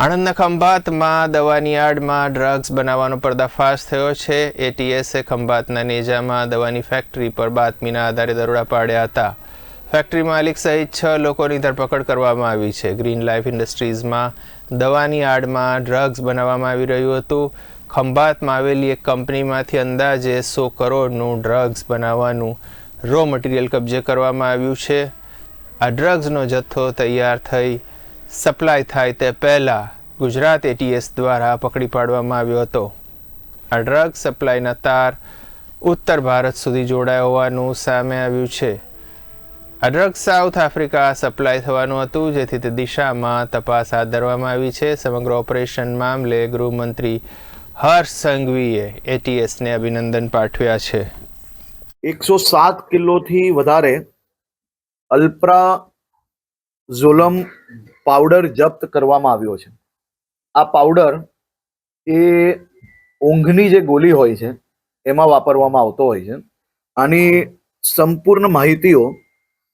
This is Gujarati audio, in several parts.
આણંદના ખંભાતમાં દવાની આડમાં ડ્રગ્સ બનાવવાનો પર્દાફાશ થયો છે. એટીએસે ખંભાતના નેજામાં દવાની ફેક્ટરી પર બાતમીના આધારે દરોડા પાડ્યા હતા. ફેક્ટરી માલિક સહિત 6 લોકોની ધરપકડ કરવામાં આવી છે. ગ્રીન લાઈફ ઇન્ડસ્ટ્રીઝમાં દવાની આડમાં ડ્રગ્સ બનાવવામાં આવી રહ્યું હતું. ખંભાતમાં આવેલી એક કંપનીમાંથી અંદાજે 100 કરોડનું ડ્રગ્સ બનાવવાનું રો મટીરિયલ કબજે કરવામાં આવ્યું છે. આ ડ્રગ્સનો જથ્થો તૈયાર થઈ સપ્લાય થાય તે પહેલાં ગુજરાત એટીએસ દ્વારા પકડી પાડવામાં આવ્યો હતો. આ ડ્રગ્સ સપ્લાયના તાર ઉત્તર ભારત સુધી જોડાયા હોવાનું સામે આવ્યું છે. આ ડ્રગ્સ સાઉથ આફ્રિકા સપ્લાય થવાનું હતું, જેથી તે દિશામાં તપાસ હાથ ધરવામાં આવી છે. સમગ્ર ઓપરેશન મામલે ગૃહમંત્રી હર્ષ સંઘવીએ એટીએસને અભિનંદન પાઠવ્યા છે. 107 કિલોથી વધારે અલ્પ્રા ઝોલમ પાવડર જપ્ત કરવામાં આવ્યો છે. આ પાવડર એ ઊંઘની જે ગોળી હોય છે એમાં વાપરવામાં આવતો હોય છે. આની સંપૂર્ણ માહિતીઓ,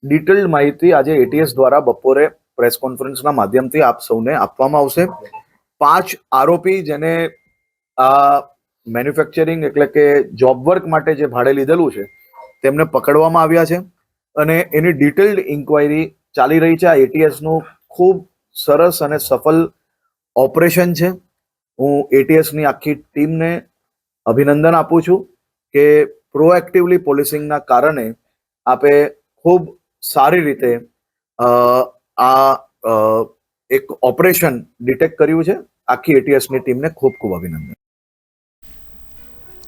ડિટેલ્ડ માહિતી આજે એટીએસ દ્વારા બપોરે પ્રેસ કોન્ફરન્સના માધ્યમથી આપ સૌને આપવામાં આવશે. 5 આરોપી જેને આ મેન્યુફેક્ચરિંગ એટલે કે જોબ વર્ક માટે જે ભાડે લીધેલું છે તેમને પકડવામાં આવ્યા છે અને એની ડિટેલ્ડ ઇન્ક્વાયરી ચાલી રહી છે. આ એટીએસનું ખૂબ સરસ અને સફળ ઓપરેશન છે. હું એટીએસની આખી ટીમને અભિનંદન આપું છું કે પ્રોએક્ટિવલી પોલીસિંગના કારણે આપે ખૂબ સારી રીતે આ એક ઓપરેશન ડિટેક્ટ કર્યું છે. આખી એટીએસની ટીમને ખૂબ ખૂબ અભિનંદન.